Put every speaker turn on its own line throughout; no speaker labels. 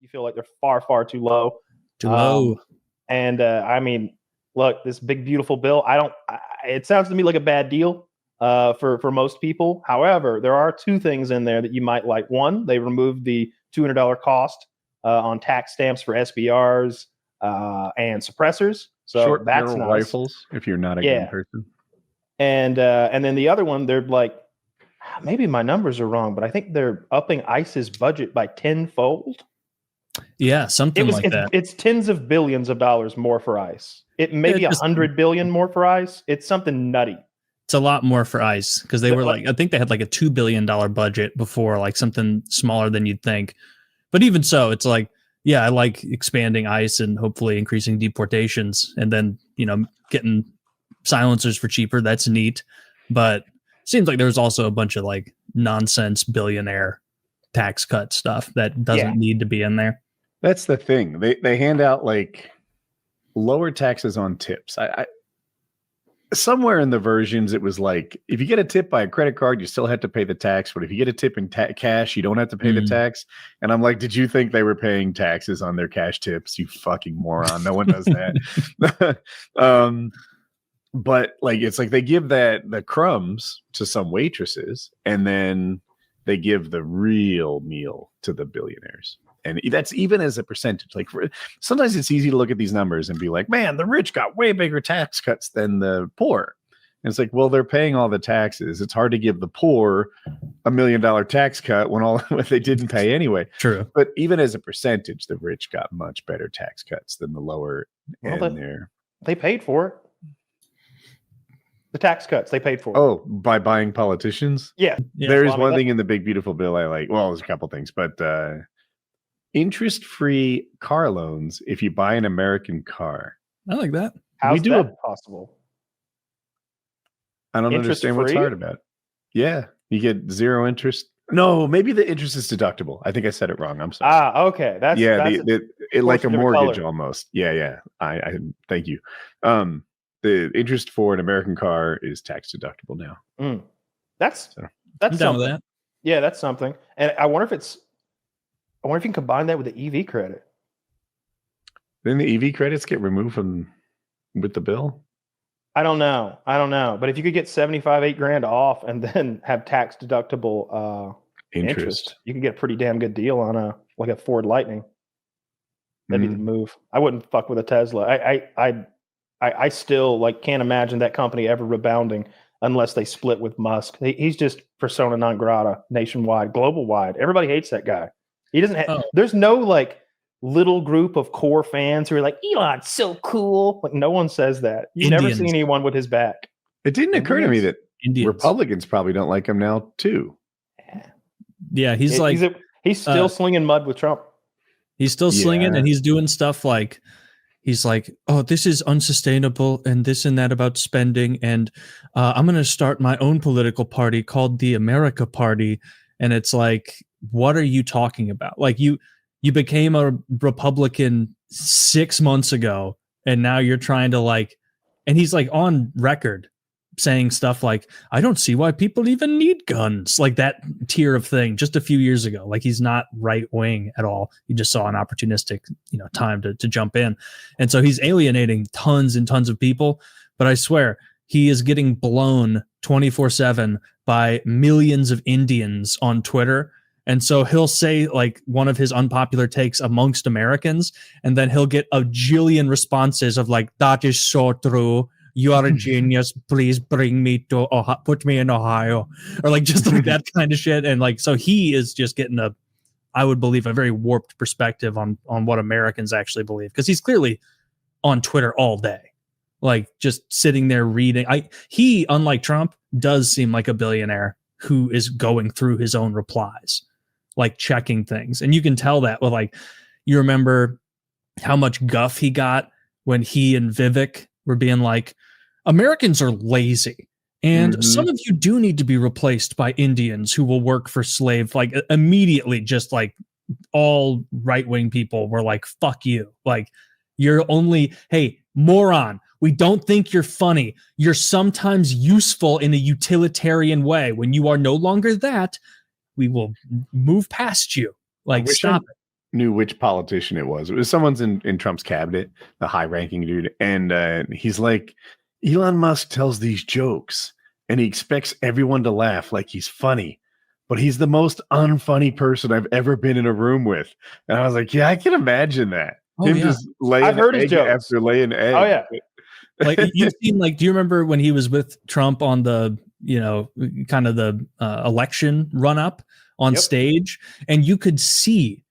you feel like they're far, far too low.
Too low.
And I mean, look, this big beautiful bill. It sounds to me like a bad deal for most people. However, there are two things in there that you might like. One, they removed the $200 cost on tax stamps for SBRs and suppressors. So
short
that's
barrel
nice.
rifles. If you're not a gun person,
and then the other one, they're like, maybe my numbers are wrong, but I think they're upping ICE's budget by tenfold.
Yeah, something like that.
It's tens of billions of dollars more for ICE. It may be 100 billion more for ICE. It's something nutty.
It's a lot more for ICE because they were like, I think they had like a $2 billion budget before, like something smaller than you'd think. But even so, it's like, yeah, I like expanding ICE and hopefully increasing deportations and then, getting silencers for cheaper. That's neat. But it seems like there's also a bunch of like nonsense billionaire tax cut stuff that doesn't need to be in there.
That's the thing. They hand out like lower taxes on tips. I somewhere in the versions it was like if you get a tip by a credit card, you still have to pay the tax. But if you get a tip in cash, you don't have to pay the tax. And I'm like, did you think they were paying taxes on their cash tips? You fucking moron. No one does that. But like it's like they give the crumbs to some waitresses, and then they give the real meal to the billionaires. And that's even as a percentage. Like sometimes it's easy to look at these numbers and be like, man, the rich got way bigger tax cuts than the poor. And it's like, well, they're paying all the taxes. It's hard to give the poor $1 million tax cut when what they didn't pay anyway.
True.
But even as a percentage, the rich got much better tax cuts than the lower end there.
They paid for it. The tax cuts, they paid for it.
Oh, by buying politicians?
Yeah.
There is one thing in the big, beautiful bill I like. Well, there's a couple things, but interest-free car loans if you buy an American car.
I like that.
How's that possible?
I don't understand what's hard about it. Yeah. You get zero interest. No, maybe the interest is deductible. I think I said it wrong. I'm sorry.
Okay. That's
like a mortgage almost. Yeah. I thank you. The interest for an American car is tax deductible now.
That's something. That. Yeah, that's something. And I wonder if you can combine that with the EV credit.
Then the EV credits get removed with the bill?
I don't know. But if you could get $8,000 off and then have tax deductible interest, you could get a pretty damn good deal on a Ford Lightning. That'd be the move. I wouldn't fuck with a Tesla. I still can't imagine that company ever rebounding unless they split with Musk. He's just persona non grata nationwide, global wide. Everybody hates that guy. He doesn't have, there's no little group of core fans who are like, Elon's so cool. No one says that. You never see anyone with his back.
It didn't occur to me that Republicans probably don't like him now too.
Yeah, he's
still slinging mud with Trump.
He's still slinging, and he's doing stuff like, he's like, oh, this is unsustainable and this and that about spending. And I'm going to start my own political party called the America Party. And it's like, what are you talking about? Like you became a Republican 6 months ago, and now you're trying to and he's on record saying stuff like, I don't see why people even need guns, like that tier of thing just a few years ago. He's not right wing at all. He just saw an opportunistic, time to jump in. And so he's alienating tons and tons of people. But I swear he is getting blown 24/7 by millions of Indians on Twitter. And so he'll say one of his unpopular takes amongst Americans, and then he'll get a jillion responses of that is so true. You are a genius. Please bring me to put me in Ohio, or just that kind of shit. And so he is just getting I would believe a very warped perspective on what Americans actually believe, because he's clearly on Twitter all day, just sitting there reading. He, unlike Trump, does seem like a billionaire who is going through his own replies, checking things. And you can tell that with you remember how much guff he got when he and Vivek were being Americans are lazy, and some of you do need to be replaced by Indians who will work for slave. Immediately, just all right-wing people were fuck you. You're only, hey, moron, we don't think you're funny. You're sometimes useful in a utilitarian way. When you are no longer that, we will move past you. Stop it.
knew which politician it was. It was someone's in Trump's cabinet, the high-ranking dude, and he's like, Elon Musk tells these jokes, and he expects everyone to laugh like he's funny, but he's the most unfunny person I've ever been in a room with. And I was like, yeah, I can imagine that. Just laying
I've heard his jokes
after laying egg.
Oh yeah.
Like you've seen, like, do you remember when he was with Trump on the, kind of the election run up on stage, and you could see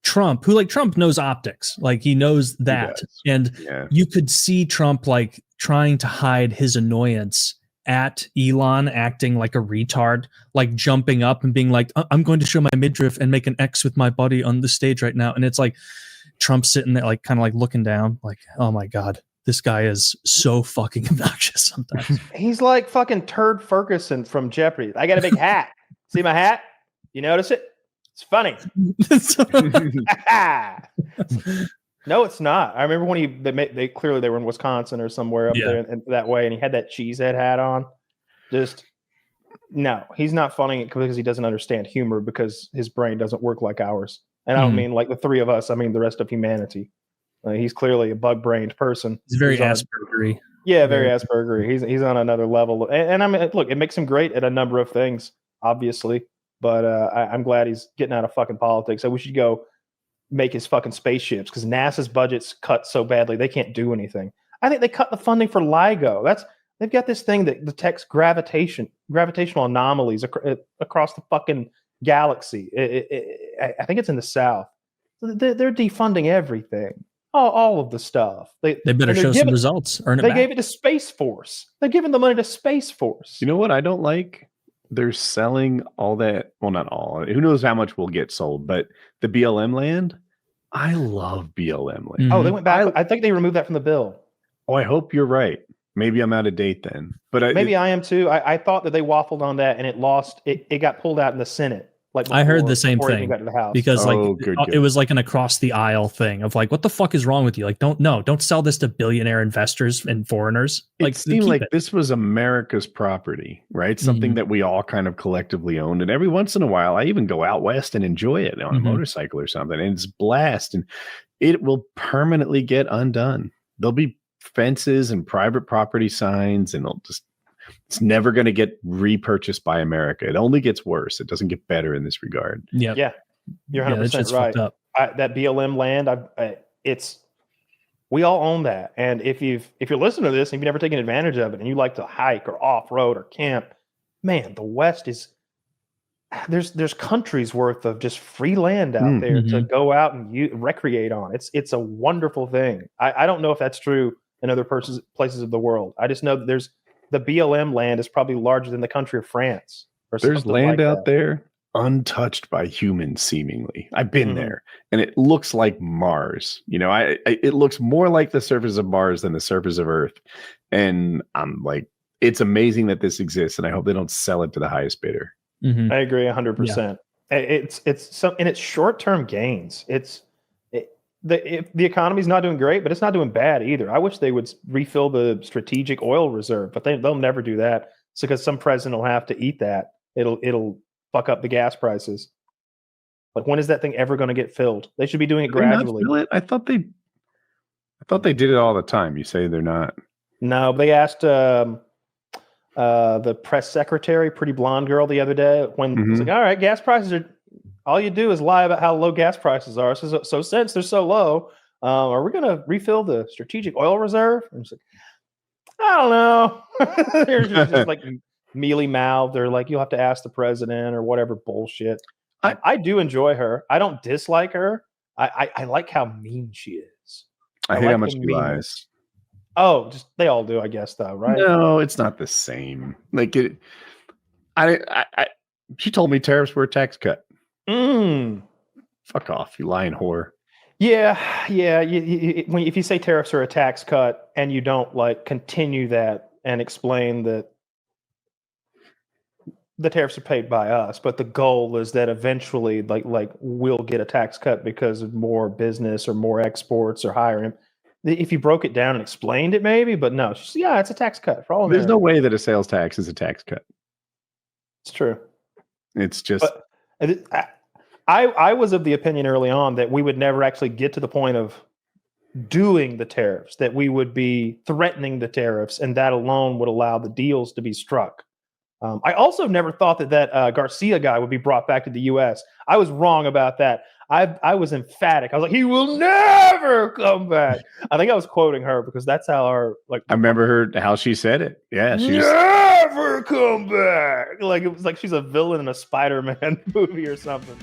Trump, who, like, Trump knows optics, like he knows that, and you could see Trump like trying to hide his annoyance at Elon acting like a retard, like jumping up and being like, I'm going to show my midriff and make an X with my body on the stage right now. And it's like Trump sitting there, like, kind of like looking down, like, oh my God, this guy is so fucking obnoxious sometimes. He's
like fucking Turd Ferguson from Jeopardy. I got a big hat. See my hat? You notice it? It's funny. No, it's not. I remember when they clearly they were in Wisconsin or somewhere up there and that way, and he had that cheesehead hat on. Just no, he's not funny because he doesn't understand humor, because his brain doesn't work like ours. And I don't mean like the three of us. I mean the rest of humanity. He's clearly a bug-brained person.
He's very Aspergery.
Yeah, very Aspergery. He's on another level. And I mean, look, it makes him great at a number of things, obviously. But I'm glad he's getting out of fucking politics. I wish he'd go make his fucking spaceships, because NASA's budget's cut so badly they can't do anything. I think they cut the funding for LIGO. They've got this thing that detects gravitational anomalies across the fucking galaxy. I think it's in the south. They're defunding everything. All of the stuff. They better
show some results. Earn it back.
They gave it to Space Force. They're giving the money to Space Force.
You know what I don't like? They're selling all that. Well, not all. Who knows how much will get sold? But the BLM land, I love BLM land.
Mm-hmm. Oh, they went back. I think they removed that from the bill.
Oh, I hope you're right. Maybe I'm out of date then. But
I am too. I thought that they waffled on that and it lost. It got pulled out in the Senate. Like
I heard the same thing, because it was like an across the aisle thing of like, what the fuck is wrong with you? Like, don't sell this to billionaire investors and foreigners. Like,
it seemed like this was America's property, right? Something that we all kind of collectively owned. And every once in a while, I even go out west and enjoy it on a motorcycle or something. And it's blast, and it will permanently get undone. There'll be fences and private property signs, and it's never going to get repurchased by America. It only gets worse. It doesn't get better in this regard.
Yeah. You're 100% right. That BLM land, we all own that. And if you're listening to this and you've never taken advantage of it, and you like to hike or off-road or camp, man, the West is there's countries worth of just free land out there to go out and recreate on. It's a wonderful thing. I don't know if that's true in other places of the world. I just know that the BLM land is probably larger than the country of France.
There's land out there untouched by humans, seemingly. I've been there, and it looks like Mars. It looks more like the surface of Mars than the surface of Earth. And I'm like, it's amazing that this exists, and I hope they don't sell it to the highest bidder.
I agree 100%. Yeah. It's short-term gains. The economy's not doing great, but it's not doing bad either. I wish they would refill the strategic oil reserve, but they'll never do that. It's because some president will have to eat that. It'll fuck up the gas prices. Like, when is that thing ever going to get filled? They should be doing it gradually.
I thought they did it all the time. You say they're not.
No, they asked the press secretary, pretty blonde girl, the other day when it's like, all right, gas prices are. All you do is lie about how low gas prices are. So since they're so low, are we going to refill the strategic oil reserve? And it's like, I don't know. They're just like mealy-mouthed. They're like, you'll have to ask the president or whatever bullshit. I do enjoy her. I don't dislike her. I like how mean she is.
I hate how much she lies.
Oh, just they all do, I guess, though, right?
No, it's not the same. Like it. She told me tariffs were a tax cut. Fuck off, you lying whore.
Yeah. If you say tariffs are a tax cut and you don't like continue that and explain that the tariffs are paid by us, but the goal is that eventually, like we'll get a tax cut because of more business or more exports or higher. If you broke it down and explained it, maybe, but no, it's a tax cut for all.
There's no way that a sales tax is a tax cut.
It's true.
It's just.
I was of the opinion early on that we would never actually get to the point of doing the tariffs, that we would be threatening the tariffs, and that alone would allow the deals to be struck. I also never thought that Garcia guy would be brought back to the U.S. I was wrong about that. I was emphatic. I was like, he will never come back. I think I was quoting her because that's how I
remember her how she said it. Yeah, she
never come back. Like it was like she's a villain in a Spider-Man movie or something.